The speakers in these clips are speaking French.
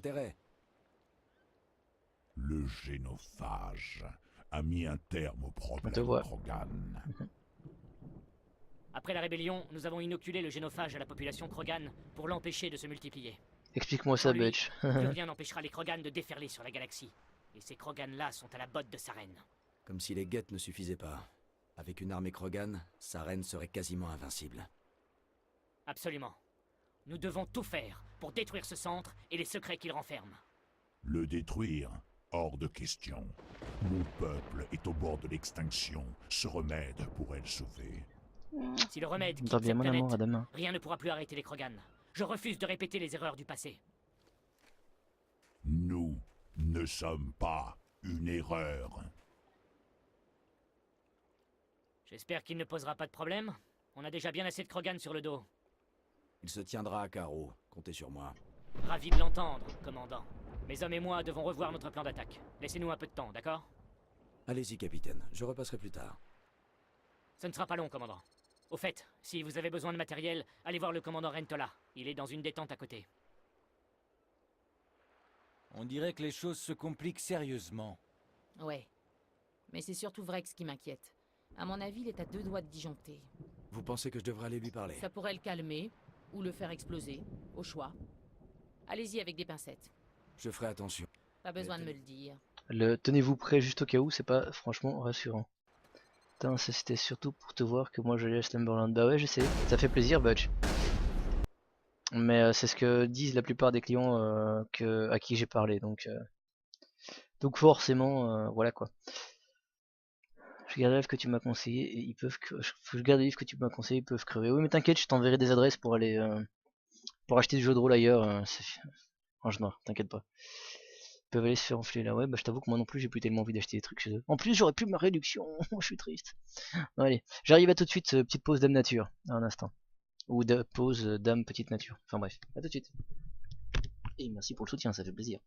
intérêt. Le génophage a mis un terme au On te problème voit. Krogan. Après la rébellion, nous avons inoculé le génophage à la population Krogan pour l'empêcher de se multiplier. Explique-moi Sans ça, lui, Butch. plus rien n'empêchera les Krogan de déferler sur la galaxie. Et ces Krogan-là sont à la botte de Saren. Comme si les guettes ne suffisaient pas. Avec une armée Krogan, sa reine serait quasiment invincible. Absolument. Nous devons tout faire pour détruire ce centre et les secrets qu'il renferme. Le détruire, hors de question. Mon peuple est au bord de l'extinction. Ce remède pourrait le sauver. Si le remède quitte Dors bien, cette mon planète, amour, à demain. rien ne pourra plus arrêter les Krogan. Je refuse de répéter les erreurs du passé. Nous ne sommes pas une erreur. J'espère qu'il ne posera pas de problème. On a déjà bien assez de Krogan sur le dos. Il se tiendra à carreau. Comptez sur moi. Ravi de l'entendre, commandant. Mes hommes et moi devons revoir notre plan d'attaque. Laissez-nous un peu de temps, d'accord? Allez-y, capitaine. Je repasserai plus tard. Ce ne sera pas long, commandant. Au fait, si vous avez besoin de matériel, allez voir le commandant Rentola. Il est dans une détente à côté. On dirait que les choses se compliquent sérieusement. Ouais. Mais c'est surtout Vrex qui m'inquiète. À mon avis, il est à 2 doigts de disjoncter. Vous pensez que je devrais aller lui parler? Ça pourrait le calmer, ou le faire exploser, au choix. Allez-y avec des pincettes. Je ferai attention. Pas besoin de me le dire. Le tenez-vous prêt juste au cas où, c'est pas franchement rassurant. Putain, c'était surtout pour te voir que moi j'allais à Slumberland. Bah ouais, je sais, ça fait plaisir, Butch. Mais c'est ce que disent la plupart des clients à qui j'ai parlé, donc forcément, voilà quoi. Je garde les livres que tu m'as conseillé et ils peuvent je garde les livres que tu m'as conseillé, ils peuvent crever. Oui, mais t'inquiète, je t'enverrai des adresses pour aller pour acheter du jeu de rôle ailleurs. En noir, t'inquiète pas. Ils peuvent aller se faire enfler là. Ouais, bah je t'avoue que moi non plus, j'ai plus tellement envie d'acheter des trucs chez eux. En plus, j'aurais plus ma réduction. Je suis triste. Bon, allez, j'arrive à tout de suite. Petite pause dame nature, un instant. Ou pause dame petite nature. Enfin bref, à tout de suite. Et merci pour le soutien, ça fait plaisir.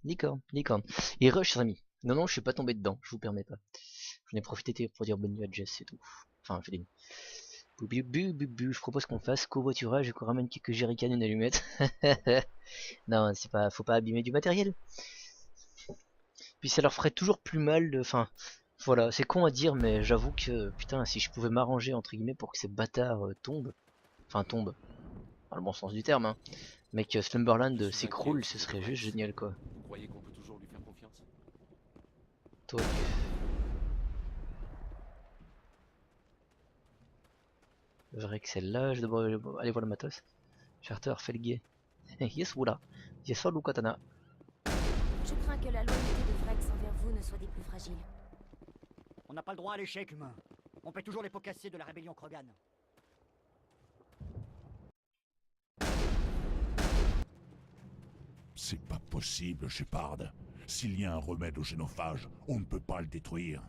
Licorne, licorne. Et rush, chers amis. Non, non, je suis pas tombé dedans, je vous permets pas. J'en ai profité pour dire bonne nuit à Jess, c'est tout. Enfin, je dis. Je propose qu'on fasse covoiturage et qu'on ramène quelques jerrycans et une allumette. Non, c'est pas, faut pas abîmer du matériel. Puis ça leur ferait toujours plus mal de. Enfin, voilà, c'est con à dire, mais j'avoue que putain, si je pouvais m'arranger entre guillemets pour que ces bâtards tombent, enfin tombent, dans le bon sens du terme, hein, mais que Slumberland s'écroule, ce serait juste génial quoi. Vous croyez qu'on peut toujours lui faire confiance? Toi. Vrai que celle-là, je devrais aller voir le matos. Charter, fais le guet. Yes, oula. Yes, ou katana. Je crains que la loyauté de Vrex envers vous ne soit des plus fragiles. On n'a pas le droit à l'échec, humain. On paie toujours les pots cassés de la rébellion Krogan. C'est pas possible, Shepard. S'il y a un remède au génophage, on ne peut pas le détruire.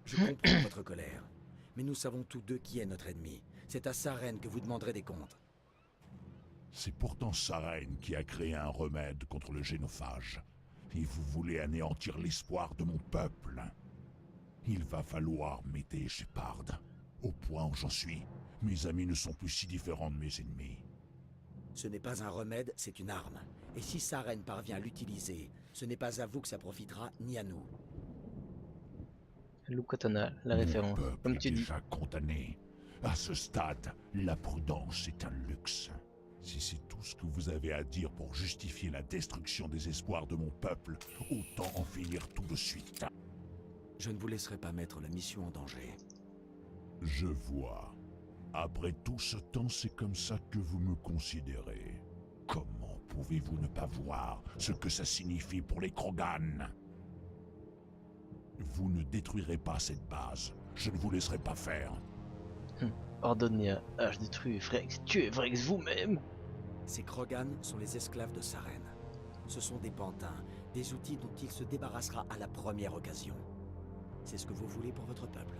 Je comprends votre colère. Mais nous savons tous deux qui est notre ennemi. C'est à Saren que vous demanderez des comptes. C'est pourtant Saren qui a créé un remède contre le génophage. Et vous voulez anéantir l'espoir de mon peuple. Il va falloir m'aider, Shepard. Au point où j'en suis, mes amis ne sont plus si différents de mes ennemis. Ce n'est pas un remède, c'est une arme. Et si Saren parvient à l'utiliser, ce n'est pas à vous que ça profitera, ni à nous. Lukatana, la Mon référence. peuple Comme est tu dis. déjà condamné. À ce stade, la prudence est un luxe. Si c'est tout ce que vous avez à dire pour justifier la destruction des espoirs de mon peuple, autant en finir tout de suite. Je ne vous laisserai pas mettre la mission en danger. Je vois. Après tout ce temps, c'est comme ça que vous me considérez. Comment pouvez-vous ne pas voir ce que ça signifie pour les Krogan? Vous ne détruirez pas cette base. Je ne vous laisserai pas faire. Ordonnez à H détruire Vrex. Tuez Vrex vous-même. Ces Krogan sont les esclaves de Saren. Ce sont des pantins, des outils dont il se débarrassera à la première occasion. C'est ce que vous voulez pour votre peuple.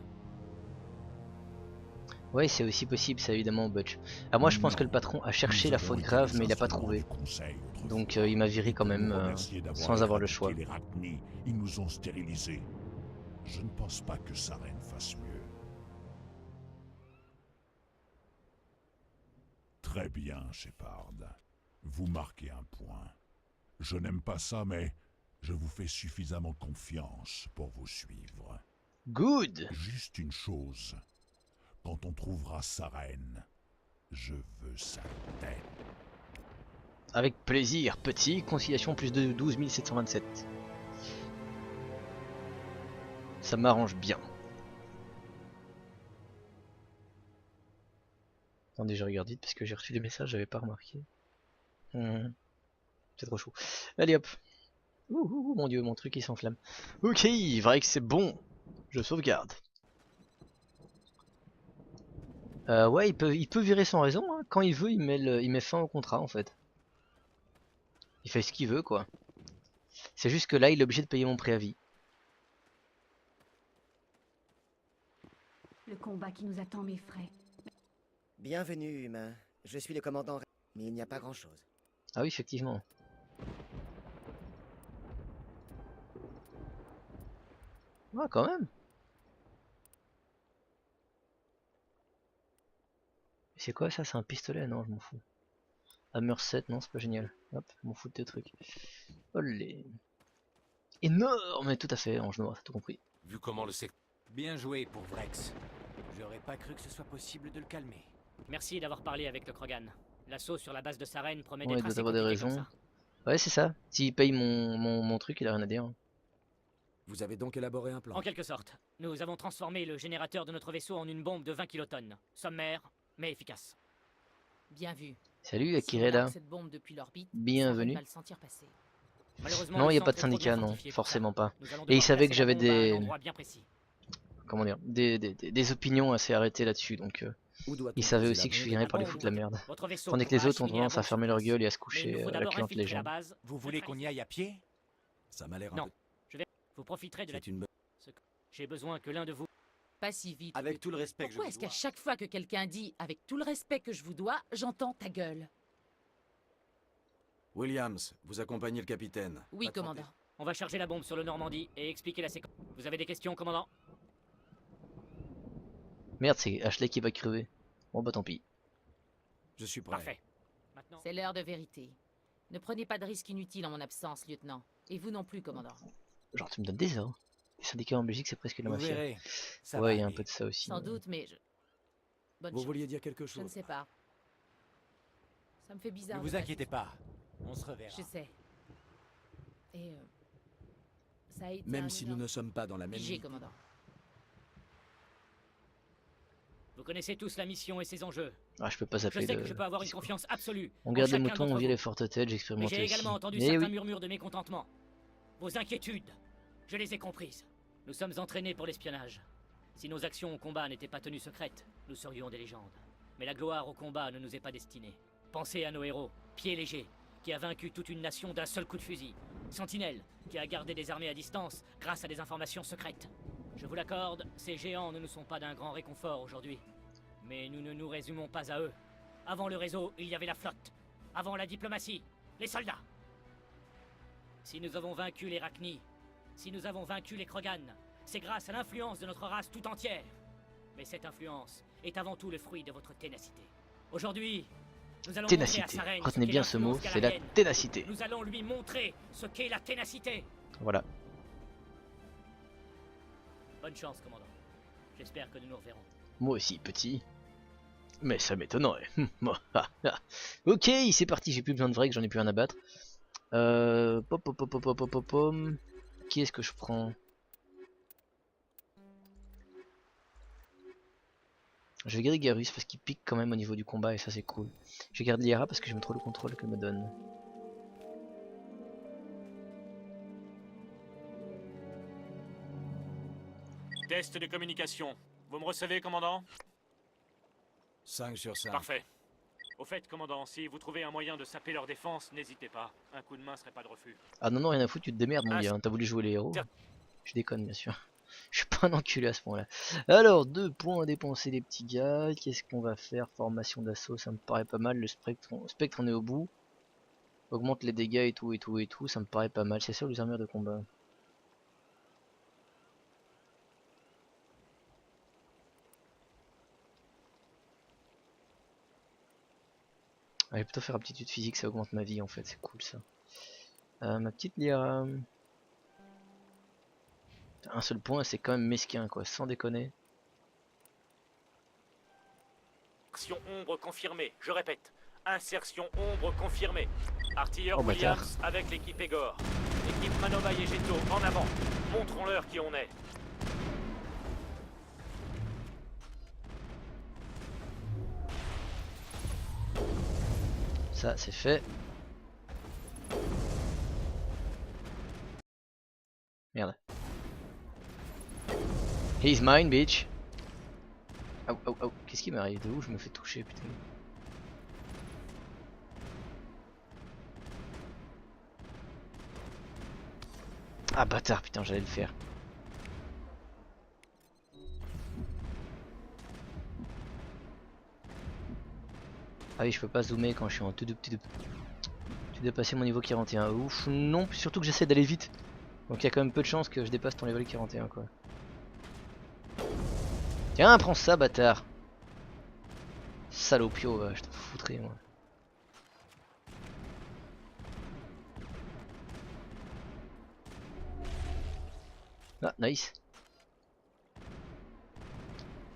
Ouais, c'est aussi possible, ça évidemment, Butch. Ah, moi je pense Non. que le patron a cherché Nous la avons faute été grave, les mais il a pas instruments trouvé. du Conseil autrefois. Donc il m'a viré quand Pour même nous remercier d'avoir sans avoir le choix. éradiqué les Rachni, ils nous ont stérilisés. Je ne pense pas que Saren fasse mieux. Très bien, Shepard. Vous marquez un point. Je n'aime pas ça, mais je vous fais suffisamment confiance pour vous suivre. Good. Juste une chose. Quand on trouvera Saren, je veux sa tête. Avec plaisir, petit. Conciliation plus de 12 727. Ça m'arrange bien. Attendez, je regarde vite parce que j'ai reçu des messages, j'avais pas remarqué. C'est trop chaud. Allez hop. Ouh, mon dieu, mon truc il s'enflamme. Ok, vrai que c'est bon. Je sauvegarde. Ouais, il peut virer sans raison. Hein. Quand il veut, il met fin au contrat en fait. Il fait ce qu'il veut quoi. C'est juste que là, il est obligé de payer mon préavis. Le combat qui nous attend m'effraie. Bienvenue, humain. Je suis le commandant, mais il n'y a pas grand-chose. Ah oui, effectivement. Ouais, quand même. C'est quoi ça? C'est un pistolet? Non, je m'en fous. Hammer 7, non, c'est pas génial. Hop, je m'en fous de tes trucs. Olé. Énorme, tout à fait, Ange Noir, t'as tout compris. Vu comment le secteur... Bien joué pour Vrex. J'aurais pas cru que ce soit possible de le calmer. Merci d'avoir parlé avec le Krogan. L'assaut sur la base de Saren promet Ouais, il d'être doit assez avoir des compliqué comme raisons. ça. Ouais, c'est ça. S'il paye mon truc, il a rien à dire. Vous avez donc élaboré un plan. En quelque sorte, nous avons transformé le générateur de notre vaisseau en une bombe de 20 kilotonnes. Sommaire, mais efficace. Bien vu. Salut Si on Akireda. largue cette bombe depuis l'orbite, Bienvenue. Saren va le sentir passer. Malheureusement, Non, le il n'y a pas centre de est trop bien syndicat, non, fortifié pour forcément ça. pas. Nous allons Et il devoir savait placer que j'avais la bombe à un des... endroit bien précis. Comment dire, des opinions assez arrêtées là-dessus, donc Où doit-on il savait poser aussi la que je bombe finirais et par lui la foutre la merde. Votre vaisseau Tandis que pourra les autres ont acheminer la tendance à bombe fermer sur leur place. gueule et à se Mais il coucher nous faut à la d'abord cliente infiltrer la légende. base. Vous voulez qu'on y aille à pied? Ça m'a l'air un Non. peu... Vous profiterez de la... C'est une... J'ai besoin que l'un de vous... Pas si vite. Avec Luke. tout le respect que je Pourquoi vous est-ce qu'à dois. chaque fois que quelqu'un dit « avec tout le respect que je vous dois », j'entends ta gueule? Williams, vous accompagnez le capitaine. Oui, Pas de commandant. santé. On va charger la bombe sur le Normandie et expliquer la séquence. Vous avez des questions, commandant? Merde, c'est Ashley qui va crever. Bon bah tant pis. Je suis prêt. Parfait. Maintenant, C'est l'heure de vérité. Ne prenez pas de risques inutiles en mon absence, lieutenant. Et vous non plus, commandant. Genre tu me donnes des ordres. Les syndicats en Belgique c'est presque la Vous mafia. verrez. Ça Ouais, va il y a un aller. peu de ça aussi. Sans mais- doute, mais je... Bonne Vous chance. vouliez dire quelque Je ne chose. sais pas. Ça me fait bizarre. Ne de vous pas inquiétez tout- pas. On se reverra. Je sais. Et ça a été Même un si nous énorme- ne sommes pas dans la même Figé, unité. commandant. vous connaissez tous la mission et ses enjeux. Ah, je peux pas Je zapper sais de... que je peux avoir une confiance absolue. On en garde les chacun moutons, on d'entre vire vous. les fortes têtes, Mais j'expérimente j'ai aussi. également entendu Mais certains oui. murmures de mécontentement. Vos inquiétudes, je les ai comprises. Nous sommes entraînés pour l'espionnage. Si nos actions au combat n'étaient pas tenues secrètes, nous serions des légendes. Mais la gloire au combat ne nous est pas destinée. Pensez à nos héros, Pied Léger, qui a vaincu toute une nation d'un seul coup de fusil. Sentinelle, qui a gardé des armées à distance grâce à des informations secrètes. Je vous l'accorde, ces géants ne nous sont pas d'un grand réconfort aujourd'hui. Mais nous ne nous résumons pas à eux. Avant le réseau, il y avait la flotte. Avant la diplomatie, les soldats. Si nous avons vaincu les Rachni, si nous avons vaincu les Krogan, c'est grâce à l'influence de notre race tout entière. Mais cette influence est avant tout le fruit de votre ténacité. Aujourd'hui, nous allons montrer à Ténacité. Sarene Retenez qu'est bien ce mot, l'influence c'est la galarienne. ténacité. Nous allons lui montrer ce qu'est la ténacité. Voilà. Bonne chance, commandant. J'espère que nous nous reverrons. Moi aussi, petit. Mais ça m'étonnerait. Ok, c'est parti, j'ai plus besoin de vrai, que j'en ai plus rien à battre. Pop, pop, pop, pop, pop, pop, pop, pop. Qui est-ce que je prends? Je vais garder Garus parce qu'il pique quand même au niveau du combat et ça c'est cool. Je vais garder Liara parce que j'aime trop le contrôle qu'elle me donne. Test de communication. Vous me recevez, commandant? 5 sur 5. Parfait. Au fait, commandant, si vous trouvez un moyen de saper leur défense, n'hésitez pas. Un coup de main serait pas de refus. Ah non non, rien à foutre, tu te démerdes mon Ah, gars, hein. T'as voulu jouer les héros? Tiens. Je déconne bien sûr. Je suis pas un enculé à ce point là. Alors 2 points à dépenser les petits gars. Qu'est-ce qu'on va faire? Formation d'assaut, ça me paraît pas mal. Le spectre on est au bout. Augmente les dégâts et tout et tout et tout, ça me paraît pas mal. C'est sûr les armures de combat. Ah, je vais plutôt faire aptitude physique, ça augmente ma vie en fait, c'est cool ça. Ma petite Lyra. Un seul point, c'est quand même mesquin quoi, sans déconner. Action ombre confirmée. Je répète. Insertion ombre confirmée. Artilleur Oh, bâtard. Williams avec l'équipe Egor. Équipe Manova et Getto en avant. Montrons-leur qui on est. Ça c'est fait. Merde. He's mine bitch. Oh, qu'est-ce qui m'arrive? De où je me fais toucher putain? Ah bâtard putain, j'allais le faire. Ah oui, je peux pas zoomer quand je suis en tout petit. Tu dépasses mon niveau 41. Ouf, non, surtout que j'essaie d'aller vite. Donc il y a quand même peu de chances que je dépasse ton level 41 quoi. Tiens, prends ça bâtard. Salopio, je t'en foutrais moi. Ah, nice.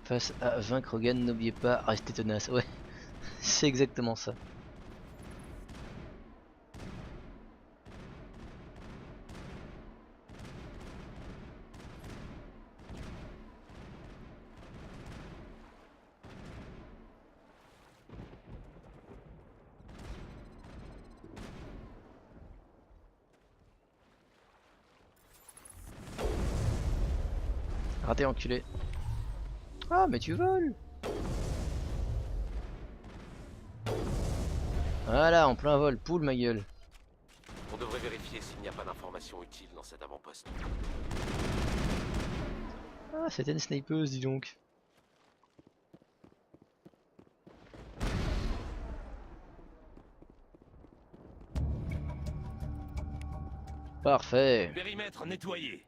Face à vaincre Hogan, n'oubliez pas, restez tenace. Ouais, c'est exactement ça. Raté enculé. Ah mais tu voles. Voilà, en plein vol, poule ma gueule. On devrait vérifier s'il n'y a pas d'informations utiles dans cet avant-poste. Ah, c'était une snipeuse, dis donc. Parfait. Périmètre nettoyé.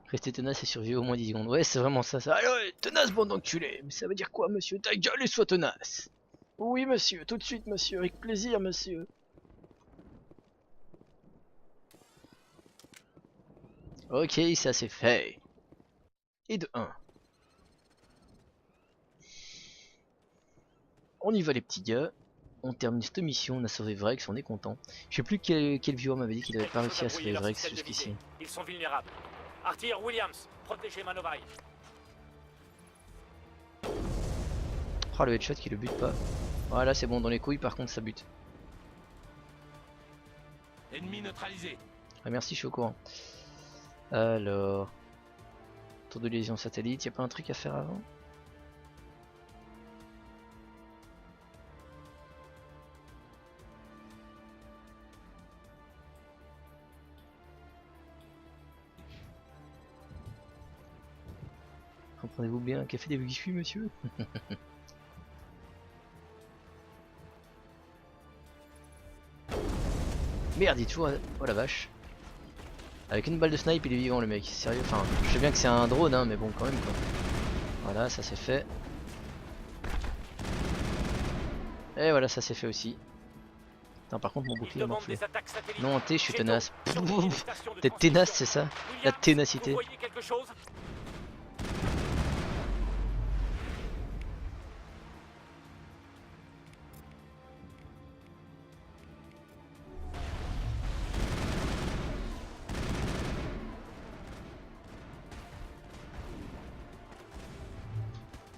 Restez tenace et survivre au moins 10 secondes. Ouais, c'est vraiment ça. Allez, tenace, bande d'enculés. Mais ça veut dire quoi, monsieur? Ta gueule et sois tenace. Oui, monsieur, tout de suite, monsieur. Avec plaisir, monsieur. Ok, ça c'est fait. Et de 1. On y va, les petits gars. On termine cette mission. On a sauvé Vrex, on est content. Je sais plus quel viewer m'avait dit qu'il avait pas réussi à sauver Vrex jusqu'ici. Ils sont vulnérables. Artillerie Williams, protégez Manovaille. Oh, le headshot qui le bute pas. Voilà, c'est bon, dans les couilles par contre ça bute. Ennemi neutralisé. Ah merci, je suis au courant. Alors... Tour de lésion satellite, y a pas un truc à faire avant? Reprenez-vous bien un café des biscuits, monsieur? Merde, il est toujours... Oh la vache. Avec une balle de snipe, il est vivant le mec. Sérieux, enfin, je sais bien que c'est un drone, hein, mais bon, quand même quoi. Voilà, ça c'est fait. Et voilà, ça c'est fait aussi. Putain, par contre, mon bouclier est morflé. Non, je suis tenace. T'es tenace, c'est ça? La ténacité.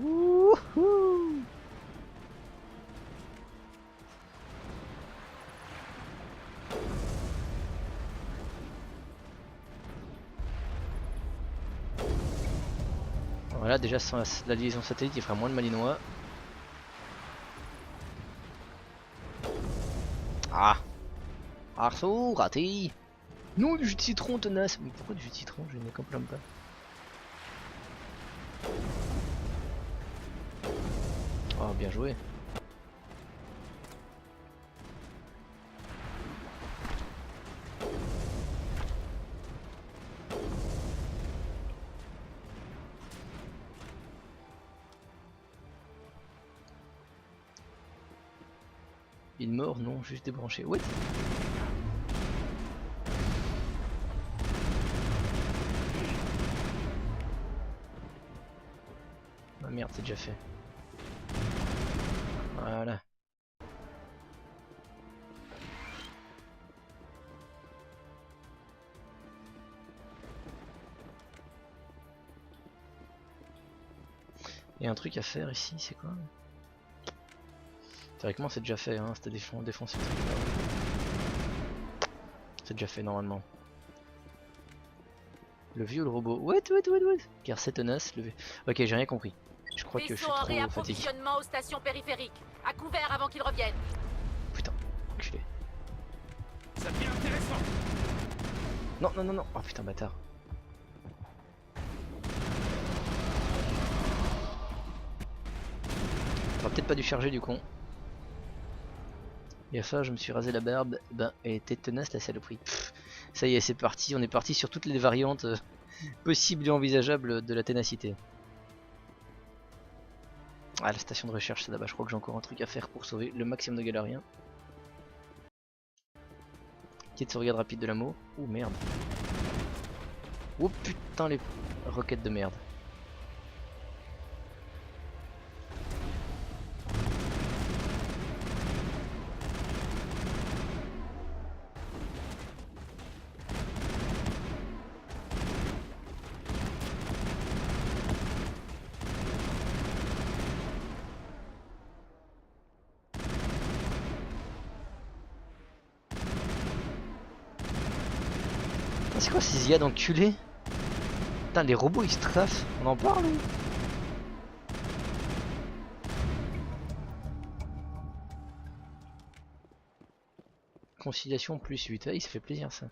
Wouhou! Voilà, déjà sans la liaison satellite, il fera moins de malinois. Ah! Arceau, raté! Non, du jus de citron, tenace! Mais pourquoi du jus de citron? Je ne comprends pas. Oh, bien joué. Il mort? Non, juste débranché. What? Ah merde, c'est déjà fait. Voilà. Il y a un truc à faire ici, c'est quoi? Théoriquement c'est déjà fait, hein, c'était défoncé. C'est déjà fait normalement. Le vieux le robot. What? Car c'est tenace, le vieux. Ok, j'ai rien compris. Je crois que je suis trop fatigué. Réapprovisionnement aux stations périphériques. À couvert avant qu'ils reviennent. Putain, enculé. Ça devient intéressant. Non. Oh putain, bâtard. T'aurais peut-être pas dû charger du con. Et ça, je me suis rasé la barbe. Ben, elle était tenace la saloperie. Pff, ça y est, c'est parti. On est parti sur toutes les variantes possibles et envisageables de la ténacité. Ah, la station de recherche, c'est là-bas. Je crois que j'ai encore un truc à faire pour sauver le maximum de galériens. Petite sauvegarde rapide de l'amour. Oh merde. Oh putain, les roquettes de merde. C'est quoi ces IA d'enculés? Putain, les robots ils se tracent, on en parle ou? Conciliation plus 8. Ah, il ça fait plaisir ça.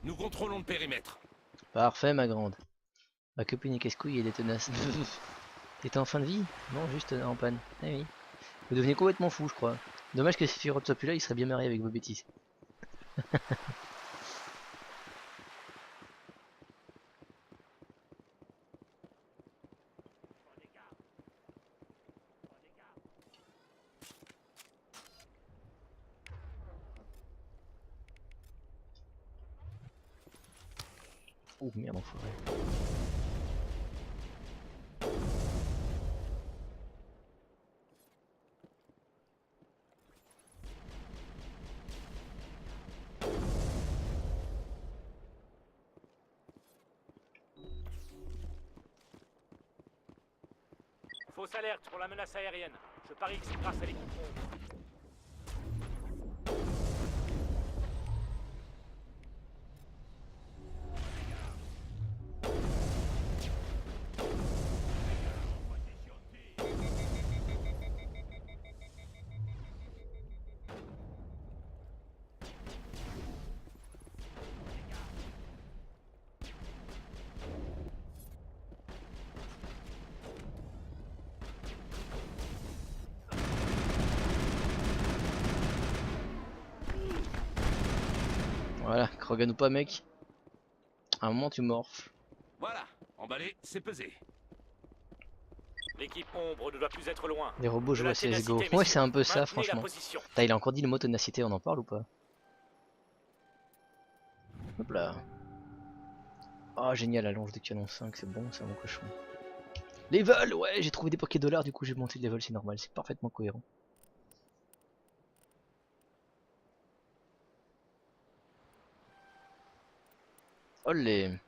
Nous contrôlons le périmètre. Parfait ma grande. Ma copine est casse-couille, elle est tenace. T'étais en fin de vie? Non, juste en panne. Ah oui. Vous devenez complètement fou, je crois. Dommage que Sephiroth soit plus là, il serait bien marié avec vos bêtises. Oh merde, enfoiré. Fausse alerte pour la menace aérienne. Je parie que c'est grâce à l'équipe ombre. Voilà, Krogan ou pas mec. À un moment tu morphes. Voilà, emballé, c'est pesé. L'équipe ombre ne doit plus être loin. Les robots jouent De la à CSGO. ténacité, Ouais c'est un peu messieurs. ça Maintenez la franchement. position. Putain, il a encore dit le mot ténacité, on en parle ou pas? Hop là. Oh génial, la longe de canon 5, c'est bon ça mon cochon. Level, ouais j'ai trouvé des $, du coup j'ai monté de level, c'est normal, c'est parfaitement cohérent. Olé.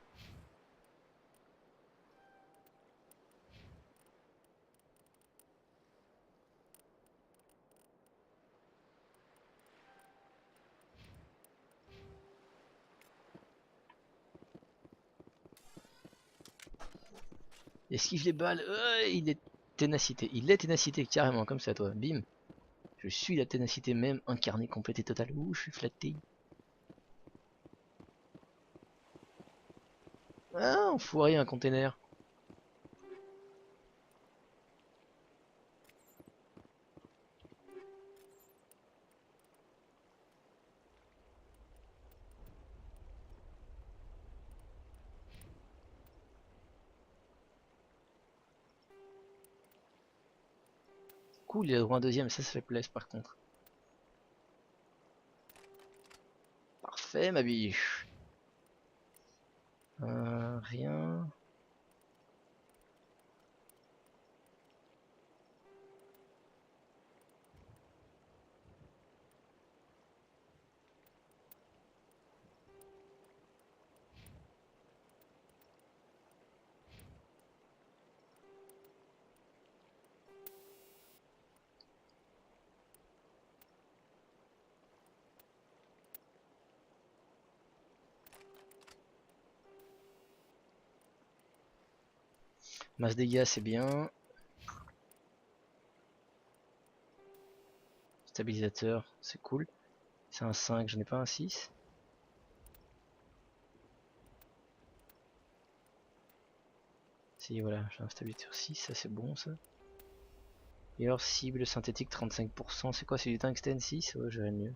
Esquive les balles, il est ténacité, carrément comme ça toi, bim. Je suis la ténacité même, incarnée, complète et totale. Ouh, je suis flatté. Ah, enfoiré un container. Cool, il a droit à un deuxième, ça fait plaisir par contre. Parfait ma biche. Rien. Masse dégâts c'est bien. Stabilisateur, c'est cool. C'est un 5, j'en ai pas un 6. Si voilà, j'ai un stabilisateur 6, ça c'est bon ça. Et alors cible synthétique 35%, c'est quoi, c'est du tungstène 6? Ouais, j'aurais mieux.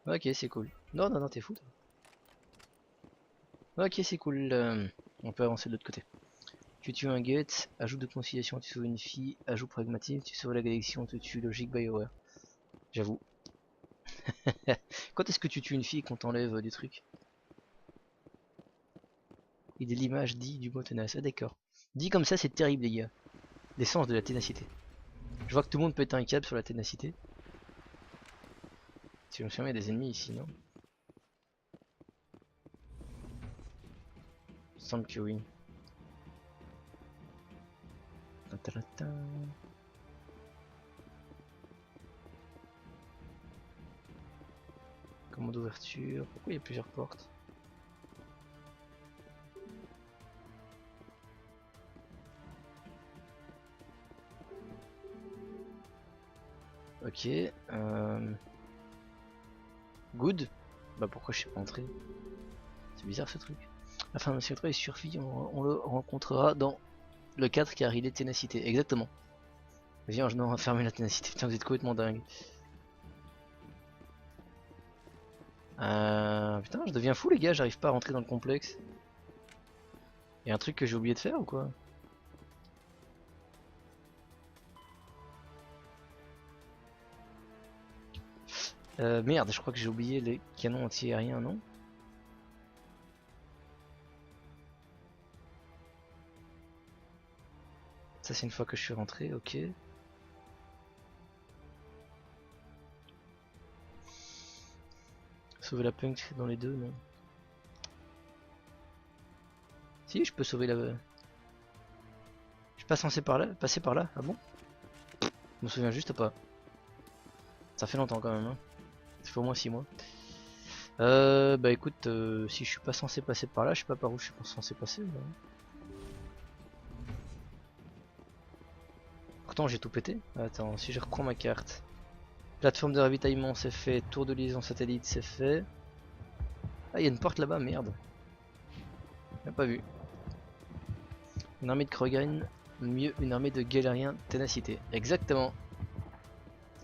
Ok, c'est cool. Non, non, non, t'es fou toi. Ok, c'est cool. On peut avancer de l'autre côté. Tu tues un get, ajout de conciliation, tu sauves une fille, ajout pragmatique, tu sauves la galaxie, on te tue, logique BioWare. J'avoue. Quand est-ce que tu tues une fille et qu'on t'enlève des trucs? Il est l'image dit du mot tenace. Ah d'accord. Dit comme ça c'est terrible les gars. L'essence de la ténacité. Je vois que tout le monde pète un câble sur la ténacité. Si je me souviens il y a des ennemis ici, non? Il semble que oui. Ta-ta-ta-ta. Commande d'ouverture. Pourquoi il y a plusieurs portes? Ok. Good. Bah pourquoi je suis pas entré? C'est bizarre ce truc. Afin de s'y survie, on le rencontrera dans le 4 car il est ténacité. Exactement. Vas-y, je dois fermer la ténacité. Putain, vous êtes complètement dingue. Putain, je deviens fou les gars, j'arrive pas à rentrer dans le complexe. Y'a un truc que j'ai oublié de faire ou quoi? Merde, je crois que j'ai oublié les canons anti-aériens, non? Ça c'est une fois que je suis rentré, ok. Sauver la punk dans les deux, non? Si, je peux sauver la... Je suis pas censé passer par là, ah bon? Je me souviens juste pas. Ça fait longtemps quand même, hein. Ça fait au moins 6 mois. Bah écoute, si je suis pas censé passer par là, je sais pas par où je suis pas censé passer. Là. Pourtant j'ai tout pété. Attends, si je reprends ma carte. Plateforme de ravitaillement c'est fait, tour de liaison satellite c'est fait. Ah, il y a une porte là-bas, merde. J'ai pas vu. Une armée de Krogan, mieux une armée de galériens ténacité. Exactement.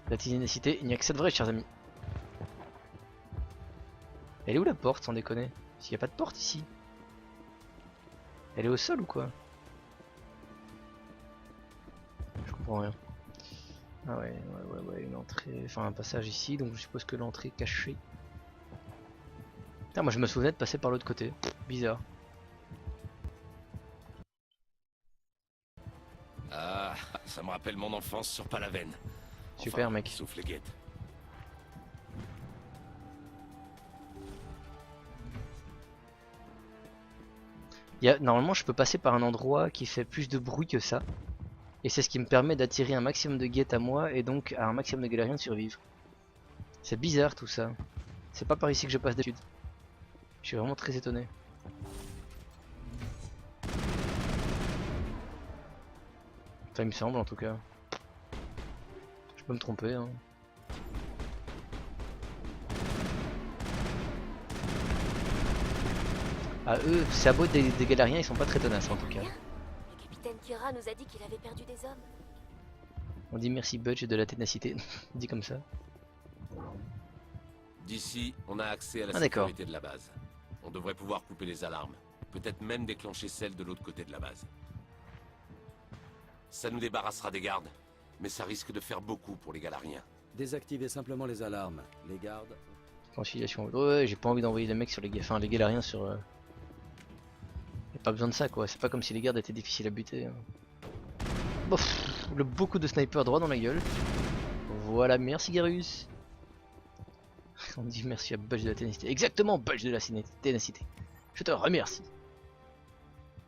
La ténacité, il n'y a que ça de vrai, chers amis. Elle est où la porte, sans déconner? Parce qu'il n'y a pas de porte ici. Elle est au sol ou quoi? Je comprends rien. Ah ouais, une entrée, enfin un passage ici, donc je suppose que l'entrée est cachée. Putain, moi je me souvenais de passer par l'autre côté. Bizarre. Ah, ça me rappelle mon enfance sur Palaven. Super enfin, mec. Sauf les guettes. Normalement je peux passer par un endroit qui fait plus de bruit que ça. Et c'est ce qui me permet d'attirer un maximum de guettes à moi et donc à un maximum de galériens de survivre. C'est bizarre tout ça. C'est pas par ici que je passe d'habitude. Je suis vraiment très étonné. Enfin il me semble en tout cas. Je peux me tromper hein. Ah eux, c'est à beau des galériens, ils sont pas très tenaces en tout cas. Le capitaine Kira nous a dit qu'il avait perdu des hommes. On dit merci Budge de la ténacité, dit comme ça. D'ici, on a accès à la d'accord. sécurité de la base. On devrait pouvoir couper les alarmes. Peut-être même déclencher celles de l'autre côté de la base. Ça nous débarrassera des gardes, mais ça risque de faire beaucoup pour les galariens. Désactivez simplement les alarmes. Les gardes... Conciliation. Ouais, j'ai pas envie d'envoyer les mecs sur les... Enfin, les galériens sur... Y'a pas besoin de ça quoi, c'est pas comme si les gardes étaient difficiles à buter. Hein. Bof, beaucoup de snipers droit dans la gueule. Voilà, merci Garus. On dit merci à Budge de la ténacité. Exactement, Budge de la ténacité. Je te remercie.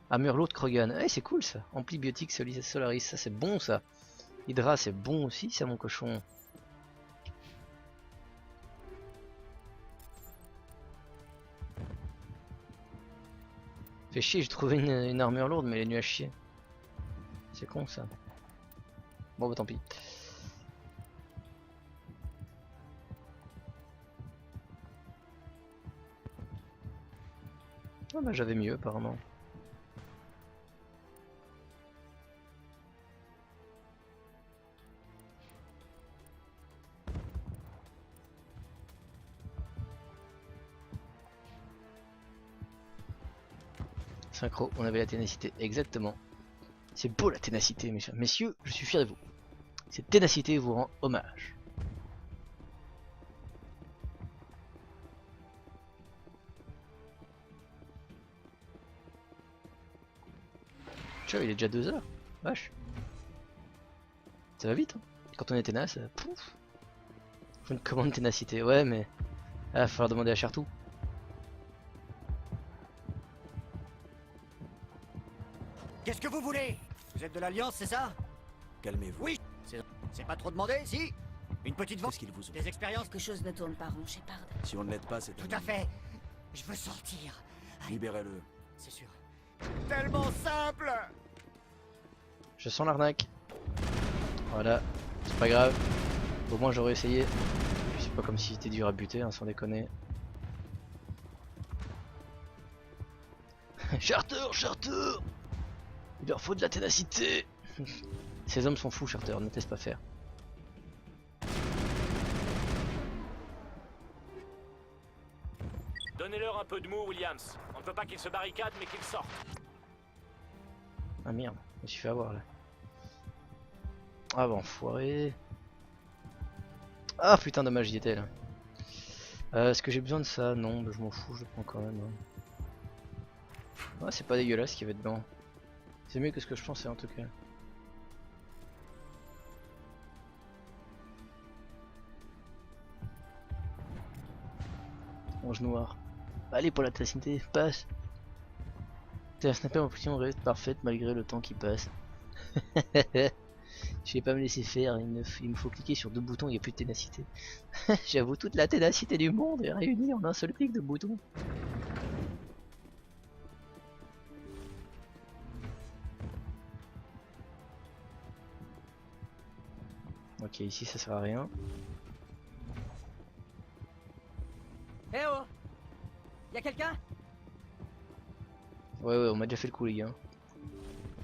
Armure l'autre Krogan. Eh, c'est cool ça. Amplibiotique Solaris, ça c'est bon ça. Hydra c'est bon aussi, ça mon cochon. Fait chier, j'ai trouvé une armure lourde mais elle est nulle à chier. C'est con ça. Bon bah tant pis. Ah bah j'avais mieux apparemment. Synchro, on avait la ténacité, exactement. C'est beau la ténacité, messieurs, je suis fier de vous. Cette ténacité vous rend hommage. Tiens, il est déjà 2 heures, vache. Ça va vite, hein. Quand on est ténace, pouf. Une commande ténacité, ouais mais... Ah, il va falloir demander à Chartou. Qu'est-ce que vous voulez? Vous êtes de l'Alliance, c'est ça? Calmez-vous. Oui, c'est pas trop demandé, si? Une petite vente. Qu'est-ce qu'il vous ont? Des expériences. Quelque chose ne tourne pas rond, Shepard. Si on ne l'aide pas, c'est Tout à fait. Je veux sortir. Libérez-le. C'est sûr. Tellement simple. Je sens l'arnaque. Voilà, c'est pas grave. Au moins j'aurais essayé. C'est pas comme si c'était dur à buter, hein, sans déconner. Charter, Charter! Il leur faut de la ténacité. Ces hommes sont fous, Charter, ne te laisse pas faire. Donnez-leur un peu de mou, Williams. On ne veut pas qu'ils se barricadent, mais qu'ils sortent. Ah merde, je me suis fait avoir là. Ah bah enfoiré. Ah putain, dommage, j'y étais là. Est-ce que j'ai besoin de ça? Non, bah, je m'en fous, je le prends quand même. Ah, c'est pas dégueulasse ce qu'il y avait dedans. C'est mieux que ce que je pensais en tout cas. Ange noir. Allez pour la ténacité, passe. T'es un sniper en position reste parfaite malgré le temps qui passe. Je vais pas me laisser faire, il me faut cliquer sur deux boutons, il n'y a plus de ténacité. J'avoue, toute la ténacité du monde est réunie en un seul clic de bouton. Ok, ici ça sert à rien. Eh oh! Y'a quelqu'un? Ouais, on m'a déjà fait le coup, les gars.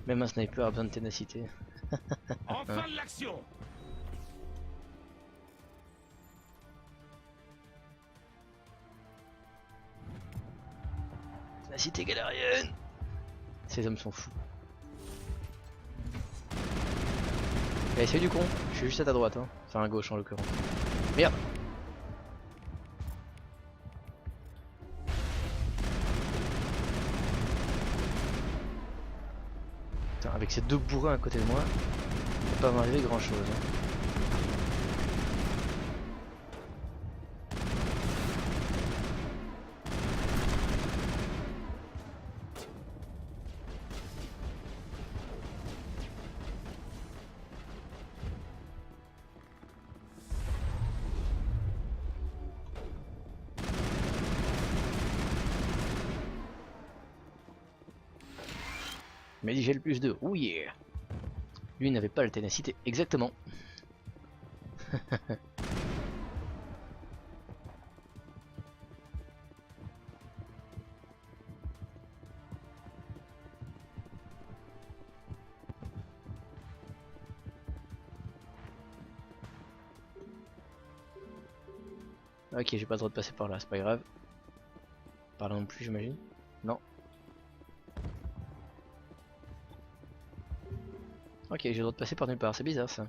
Même un sniper a besoin de ténacité. Enfin de l'action! Ténacité galérienne! Ces hommes sont fous. Allez, c'est du con, je suis juste à ta droite, hein. Enfin à gauche en l'occurrence. Merde! Putain, avec ces deux bourrins à côté de moi, il va pas m'arriver grand chose. Hein. Mais j'ai le plus 2, oh yeah! Lui n'avait pas la ténacité, exactement. Ok, j'ai pas le droit de passer par là, c'est pas grave. Par là non plus, j'imagine. Non. Ok, j'ai le droit de passer par nulle part, c'est bizarre ça.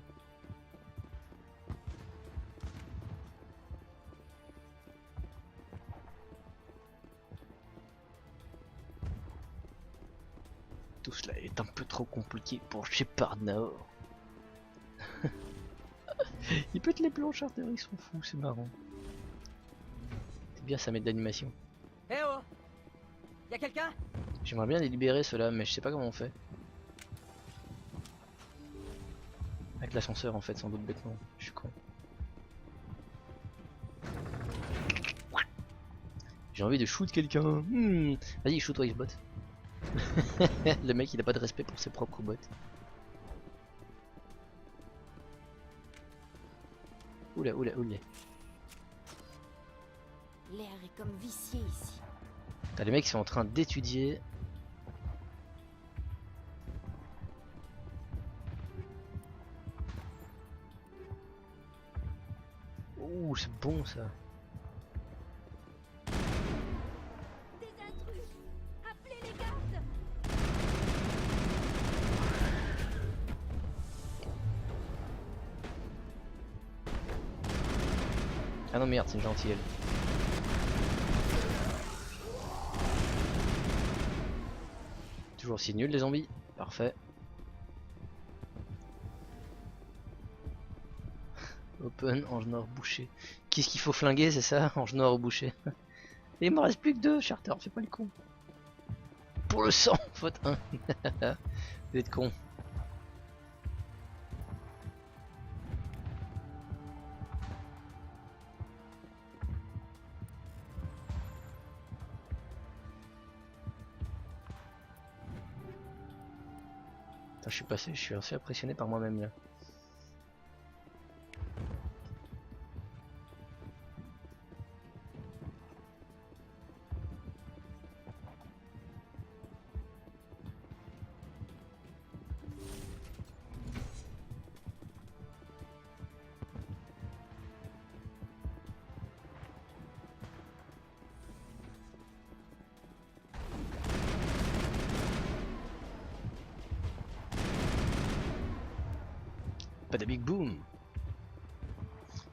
Tout cela est un peu trop compliqué pour Shepard Nord. Il pète les plombs, Charter, ils sont fous, c'est marrant. C'est bien, ça met de l'animation. Eh oh! Y'a quelqu'un? J'aimerais bien les libérer ceux-là, mais je sais pas comment on fait. Avec l'ascenseur en fait, sans doute bêtement, je suis con. J'ai envie de shoot quelqu'un. Vas-y, shoot-toi, Xbot. Le mec il a pas de respect pour ses propres bots. Oula, oula, oula. L'air est comme vicié ici. T'as les mecs qui sont en train d'étudier. Ouh, c'est bon ça. Des intrus! Appelez les gardes! Ah non merde, c'est une gentille elle. Toujours aussi nul les zombies. Parfait. Open, ange noir, boucher. Qu'est-ce qu'il faut flinguer, c'est ça? Ange noir ou boucher. Et il me reste plus que 2, Charter, fais pas le con. Pour le sang, faute 1. Vous êtes con. je suis assez impressionné par moi-même là. Pas de big boom.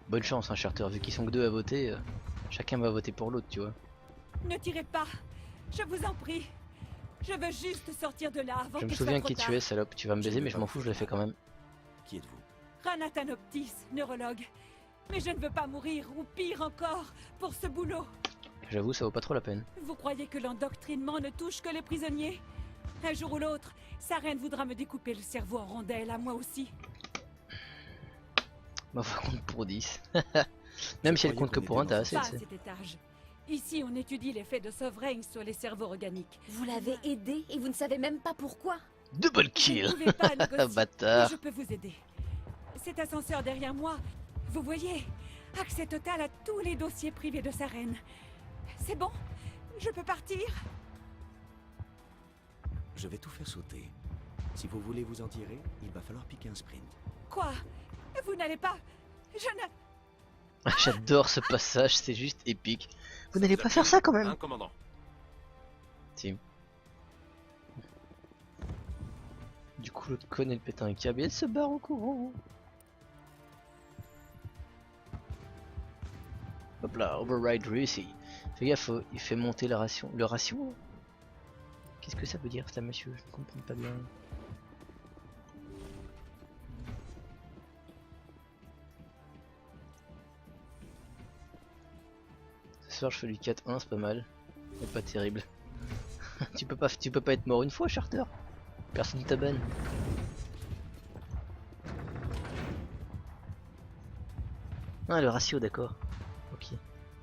Bonne chance, hein, Charter, vu qu'ils sont que deux à voter, chacun va voter pour l'autre, tu vois. Ne tirez pas, je vous en prie. Je veux juste sortir de là avant Je me qu'il soit souviens trop qui tard. tu es, salope. Tu vas me baiser, mais je m'en fous, je l'ai fait quand même. Qui êtes-vous? Ranatanoptis, neurologue. Mais je ne veux pas mourir, ou pire encore, pour ce boulot. J'avoue, ça vaut pas trop la peine. Vous croyez que l'endoctrinement ne touche que les prisonniers? Un jour ou l'autre, Sarene voudra me découper le cerveau en rondelles, à moi aussi. Ma foi compte pour 10. Même si elle compte que pour un, t'as assez, Pas tu à sais. cet étage. Ici, on étudie l'effet de Sovereign sur les cerveaux organiques. Vous l'avez aidé et vous ne savez même pas pourquoi. Double kill. Vous ne pouvez pas négocier, Bâtard. mais je peux vous aider. Cet ascenseur derrière moi, vous voyez, accès total à tous les dossiers privés de Sarene. C'est bon? Je peux partir? Je vais tout faire sauter. Si vous voulez vous en tirer, il va falloir piquer un sprint. Quoi? Vous n'allez pas? Je ne... J'adore ce passage, c'est juste épique. Vous n'allez pas faire ça quand même. Un commandant. Si. Du coup, l'autre conne, elle pète un câble et elle se barre en courant. Hop là, override réussi. Fais gaffe, il fait monter la ration. Le ration? Qu'est-ce que ça veut dire ça, monsieur? Je ne comprends pas bien. Ce soir je fais du 4-1, c'est pas mal. Mais pas terrible. tu peux pas être mort une fois, Charter. Personne t'abonne. Ah, le ratio, d'accord. Ok.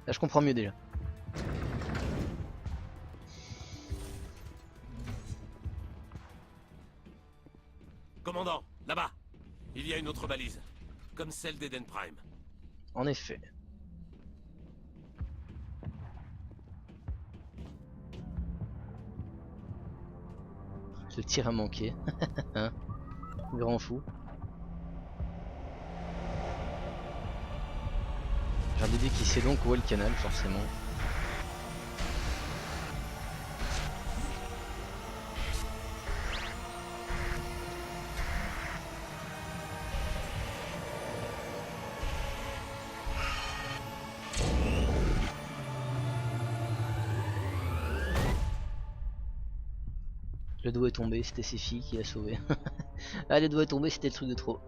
Là je comprends mieux déjà. Commandant, là-bas. Il y a une autre balise. Comme celle d'Eden Prime. En effet. Le tir a manqué. Hein, grand fou. J'ai un bébé qui sait donc où est le canal, forcément. Le doigt est tombé, c'était ses filles qui l'a sauvé. Ah, le doigt est tombé, c'était le truc de trop.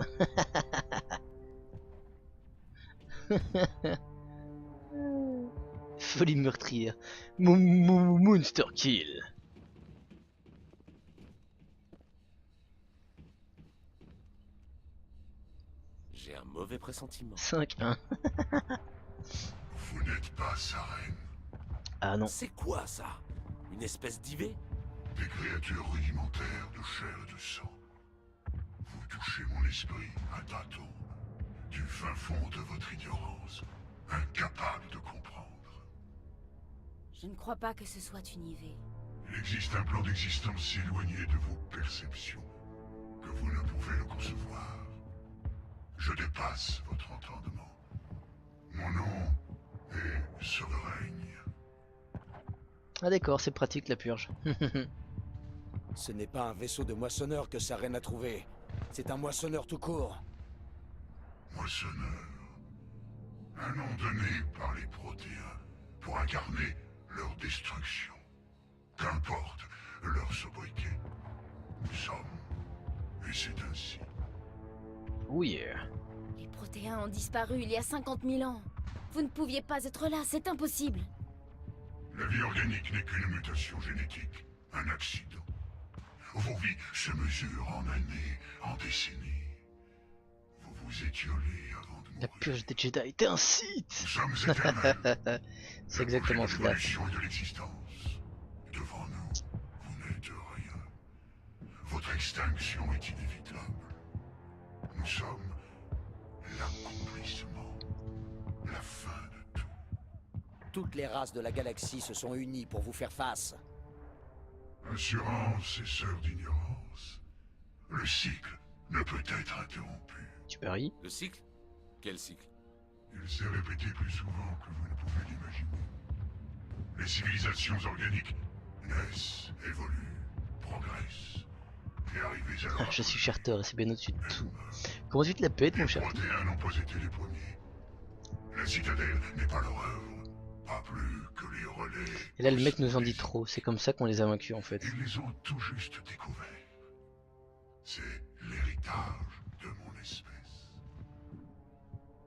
Folie meurtrière. Monster kill. J'ai un mauvais pressentiment. 5-1. Vous n'êtes pas Sarene. Ah non. C'est quoi ça? Une espèce d'IV? Des créatures rudimentaires de chair et de sang. Vous touchez mon esprit à tâtons, du fin fond de votre ignorance, incapable de comprendre. Je ne crois pas que ce soit une IV. Il existe un plan d'existence si éloigné de vos perceptions que vous ne pouvez le concevoir. Je dépasse votre entendement. Mon nom est Sovereign. Ah d'accord, c'est pratique la purge. Ce n'est pas un vaisseau de moissonneur que Sarene a trouvé. C'est un moissonneur tout court. Moissonneur. Un nom donné par les Protéens pour incarner leur destruction. Qu'importe leur sobriquet. Nous sommes. Et c'est ainsi. Oh yeah. Les Protéens ont disparu il y a 50 000 ans. Vous ne pouviez pas être là, c'est impossible. La vie organique n'est qu'une mutation génétique, un accident. Vos vies se mesurent en années, en décennies. Vous vous étiolez avant de mourir. La purge des Jedi, t'es un Sith. Nous sommes éternels. C'est exactement cela. L'évolution et de l'existence. Devant nous, vous n'êtes rien. Votre extinction est inévitable. Nous sommes l'accomplissement, la fin de tout. Toutes les races de la galaxie se sont unies pour vous faire face. Assurance et sœur d'ignorance. Le cycle ne peut être interrompu. Tu paries? Le cycle? Quel cycle? Il s'est répété plus souvent que vous ne pouvez l'imaginer. Les civilisations organiques naissent, évoluent, progressent, et arrivées à leur... Je suis Charter et c'est bien au-dessus de tout. Comment tu te la pètes, mon Les Charter? Protéins n'ont pas été les premiers. La citadelle n'est pas leur œuvre, pas plus que les relais. Et là, le mec nous en dit trop. C'est comme ça qu'on les a vaincus, en fait. Ils les ont tout juste découverts. C'est l'héritage de mon espèce.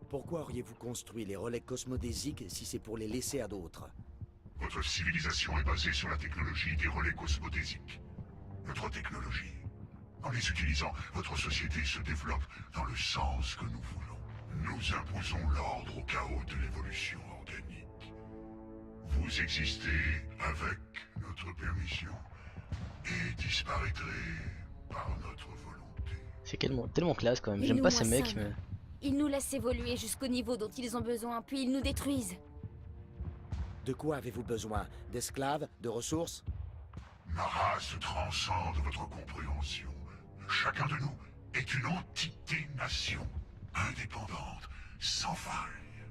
Pourquoi auriez-vous construit les relais cosmodésiques si c'est pour les laisser à d'autres? Votre civilisation est basée sur la technologie des relais cosmodésiques. Notre technologie. En les utilisant, votre société se développe dans le sens que nous voulons. Nous imposons l'ordre au chaos de l'évolution organique. Vous existez avec notre permission et disparaîtrez par notre volonté. C'est tellement classe quand même. J'aime pas ces mecs, mais... Ils nous laissent évoluer jusqu'au niveau dont ils ont besoin, puis ils nous détruisent. De quoi avez-vous besoin? D'esclaves? De ressources? Ma race transcende votre compréhension. Chacun de nous est une entité-nation, indépendante, sans faille.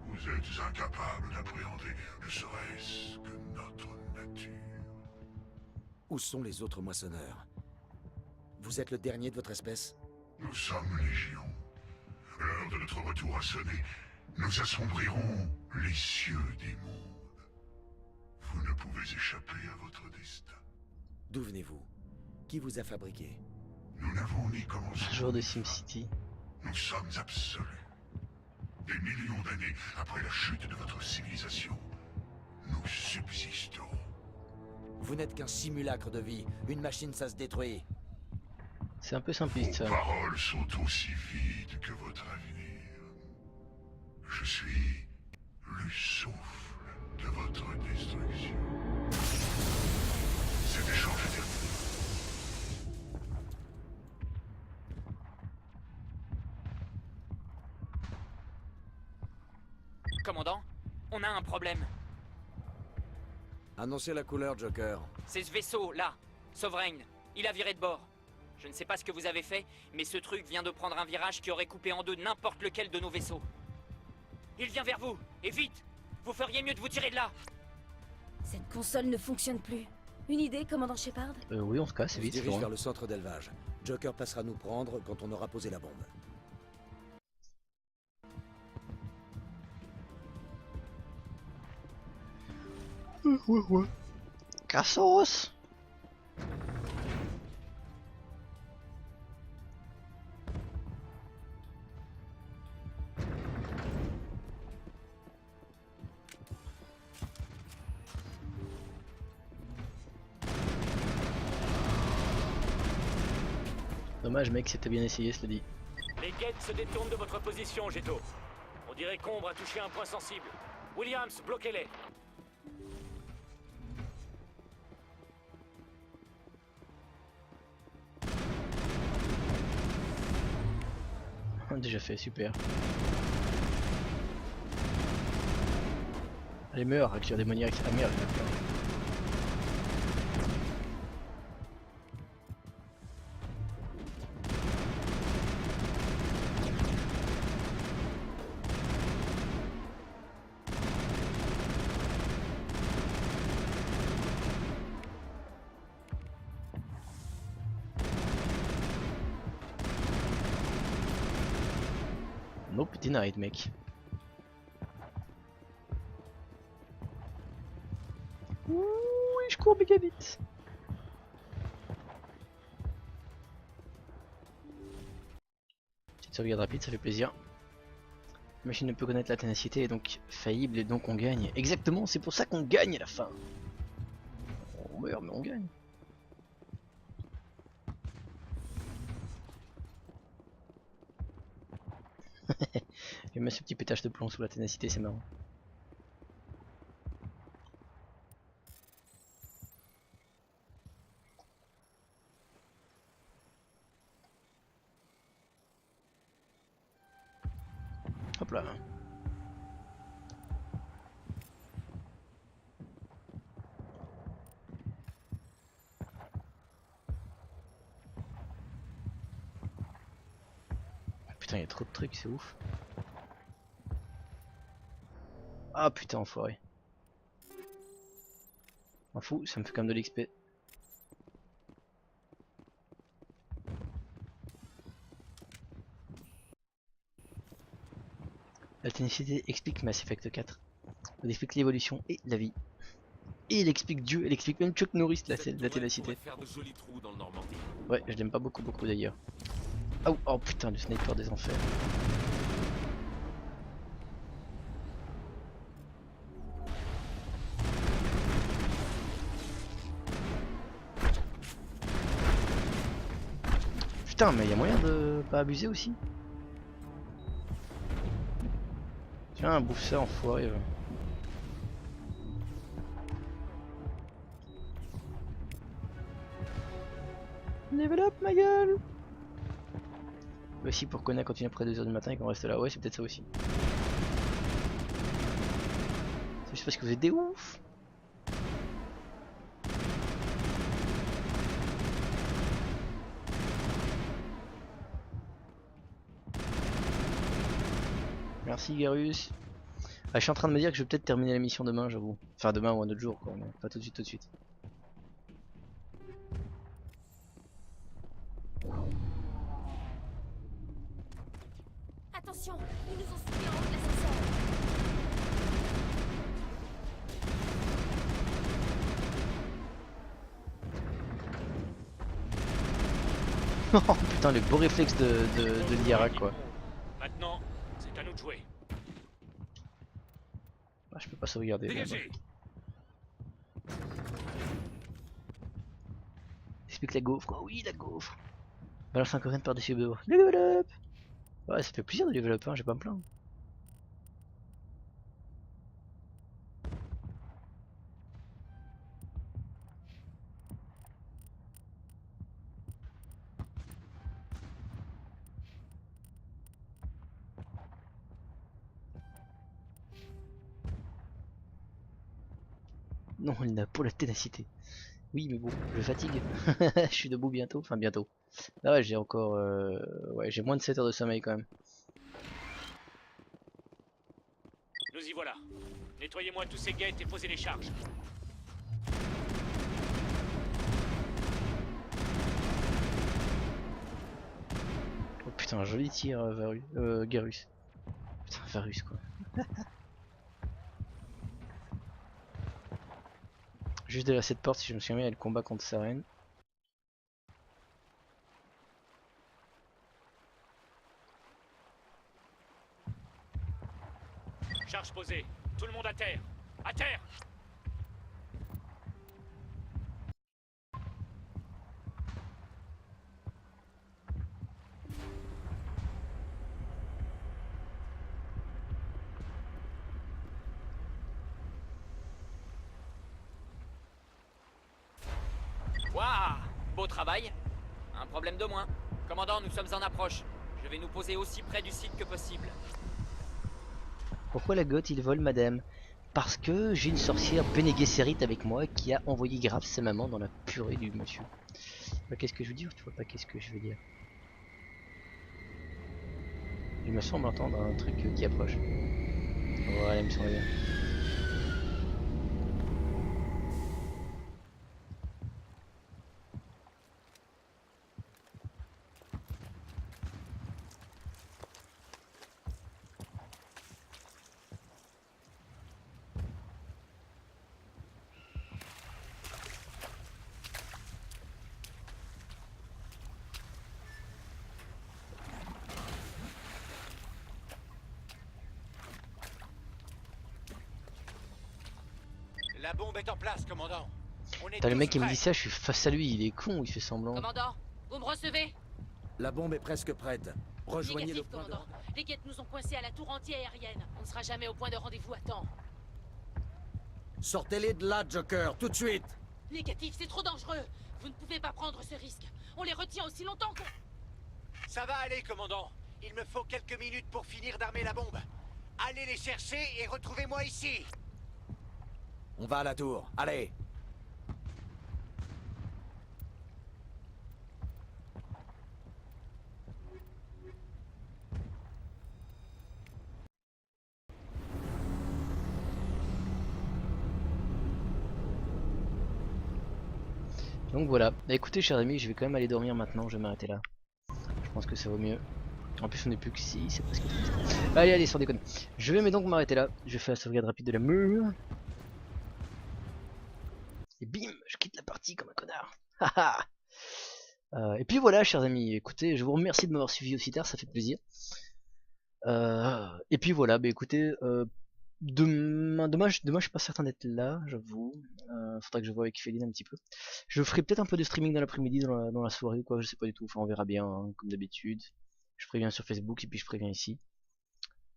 Vous êtes incapable d'appréhender ne serait-ce que notre nature. Où sont les autres moissonneurs? Vous êtes le dernier de votre espèce? Nous sommes légion. L'heure de notre retour a sonné. Nous assombrirons les cieux des mondes. Vous ne pouvez échapper à votre destin. D'où venez-vous? Qui vous a fabriqué? Nous n'avons ni commencé. Un joueur de SimCity. Nous sommes absolus. Des millions d'années après la chute de votre civilisation, nous subsisterons. Vous n'êtes qu'un simulacre de vie. Une machine, ça se détruit. C'est un peu simpliste, ça. Vos paroles sont aussi vides que votre avenir. Je suis le souffle de votre destruction. Cet échange est terminé. Commandant, on a un problème. Annoncez la couleur, Joker. C'est ce vaisseau, là, Sovereign. Il a viré de bord. Je ne sais pas ce que vous avez fait, mais ce truc vient de prendre un virage qui aurait coupé en deux n'importe lequel de nos vaisseaux. Il vient vers vous, et vite! Vous feriez mieux de vous tirer de là! Cette console ne fonctionne plus. Une idée, commandant Shepard? Oui, on se casse, c'est On se vite. dirige loin. vers le centre d'élevage. Joker passera nous prendre quand on aura posé la bombe. Cassos! Dommage mec, c'était bien essayé, cela dit. Les guettes se détournent de votre position, Jetto. On dirait qu'Ombre a touché un point sensible. Williams, bloquez-les. Déjà fait, super. Allez, meurs, acteur démoniaque. Ah merde, il a peur. Nope, denied, mec. Oui, je cours méga vite. Petite sauvegarde rapide, ça fait plaisir. La machine ne peut connaître la ténacité et donc faillible et donc on gagne. Exactement, c'est pour ça qu'on gagne à la fin. On meurt mais on gagne. J'aime bien ce petit pétage de plomb sous la ténacité, c'est marrant. Hop là. Putain, il y a trop de trucs, c'est ouf. Ah putain, enfoiré. M'en fous, ça me fait quand même de l'XP. La ténacité explique Mass Effect 4. Elle explique l'évolution et la vie. Et elle explique Dieu, elle explique même Chuck Norris la ténacité. Faire de jolis trous dans le Normandie. Ouais, je l'aime pas beaucoup d'ailleurs. Oh, oh putain, le sniper des enfers. Putain, mais y a moyen de pas abuser aussi. Tiens, bouffe ça, enfoiré. Level up ma gueule. Aussi pourquoi on a continué après 2h du matin et qu'on reste là. Ouais, c'est peut-être ça aussi. C'est juste parce que vous êtes des ouf. Merci Garus. Ah, je suis en train de me dire que je vais peut-être terminer la mission demain, j'avoue. Enfin demain ou un autre jour quoi, mais pas tout de suite, Attention, ils nous ont suivis en haut de l'ascenseur. Oh putain, les beaux réflexes de Liara quoi. Maintenant, c'est à nous de jouer. Ah, je peux pas sauvegarder. Dégagez. Explique la gaufre. Oh oui, la gaufre. Balance un coréen par-dessus le bord. Level up. Ouais, ça fait plaisir de level up, hein, j'ai pas me plaindre. Non, il n'a pas la ténacité. Oui, mais bon, je fatigue. Je suis debout bientôt, enfin bientôt. Là, ouais, j'ai encore... Ouais, j'ai moins de 7 heures de sommeil quand même. Nous y voilà. Nettoyez-moi tous ces gates et posez les charges. Oh putain, un joli tir, Garus. Putain, Varus quoi. Juste derrière cette porte, si je me souviens bien, il y a le combat contre Saren. Charge posée. Tout le monde à terre. À terre. Waouh, beau travail. Un problème de moins. Commandant, nous sommes en approche. Je vais nous poser aussi près du site que possible. Pourquoi la goth il vole madame? Parce que j'ai une sorcière Bene Gesserit avec moi qui a envoyé grave sa maman dans la purée du monsieur. Qu'est-ce que je veux dire? Tu vois pas qu'est-ce que je veux dire? Il me semble entendre un truc qui approche. Voilà, il me semble bien. La bombe est en place, commandant. T'as le mec qui me dit ça, je suis face à lui, il est con, il fait semblant. Commandant, vous me recevez? La bombe est presque prête. Rejoignez le point de... commandant. Les guettes nous ont coincés à la tour anti-aérienne. On ne sera jamais au point de rendez-vous à temps. Sortez-les de là, Joker, tout de suite. Négatif, c'est trop dangereux. Vous ne pouvez pas prendre ce risque. On les retient aussi longtemps qu'on... Ça va aller, commandant. Il me faut quelques minutes pour finir d'armer la bombe. Allez les chercher et retrouvez-moi ici. On va à la tour, allez. Donc voilà, bah écoutez chers amis, je vais quand même aller dormir maintenant, je vais m'arrêter là. Je pense que ça vaut mieux. En plus on n'est plus que 6, c'est presque triste. Allez, sans déconner. Je vais donc m'arrêter là, je vais faire la sauvegarde rapide de la mur. Et bim, je quitte la partie comme un connard. Et puis voilà chers amis, écoutez, je vous remercie de m'avoir suivi aussi tard, ça fait plaisir. Et puis voilà, bah écoutez, demain je suis pas certain d'être là, j'avoue. Faudra que je vois avec Féline un petit peu. Je ferai peut-être un peu de streaming dans l'après-midi, dans la soirée ou quoi, je sais pas du tout, enfin on verra bien, hein, comme d'habitude. Je préviens sur Facebook et puis je préviens ici.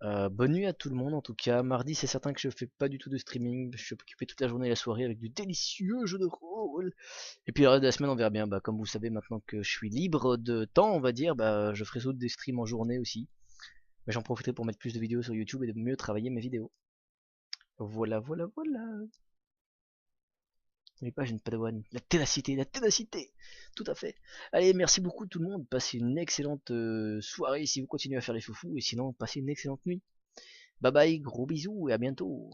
Bonne nuit à tout le monde en tout cas. Mardi c'est certain que je fais pas du tout de streaming, je suis occupé toute la journée et la soirée avec du délicieux jeu de rôle. Et puis le reste de la semaine on verra bien, bah comme vous savez maintenant que je suis libre de temps on va dire, bah je ferai des streams en journée aussi. Mais j'en profiterai pour mettre plus de vidéos sur YouTube et de mieux travailler mes vidéos. Voilà. N'oubliez pas, j'ai une padawan. La ténacité, tout à fait. Allez, merci beaucoup tout le monde. Passez une excellente soirée si vous continuez à faire les foufous. Et sinon, passez une excellente nuit. Bye bye, gros bisous et à bientôt.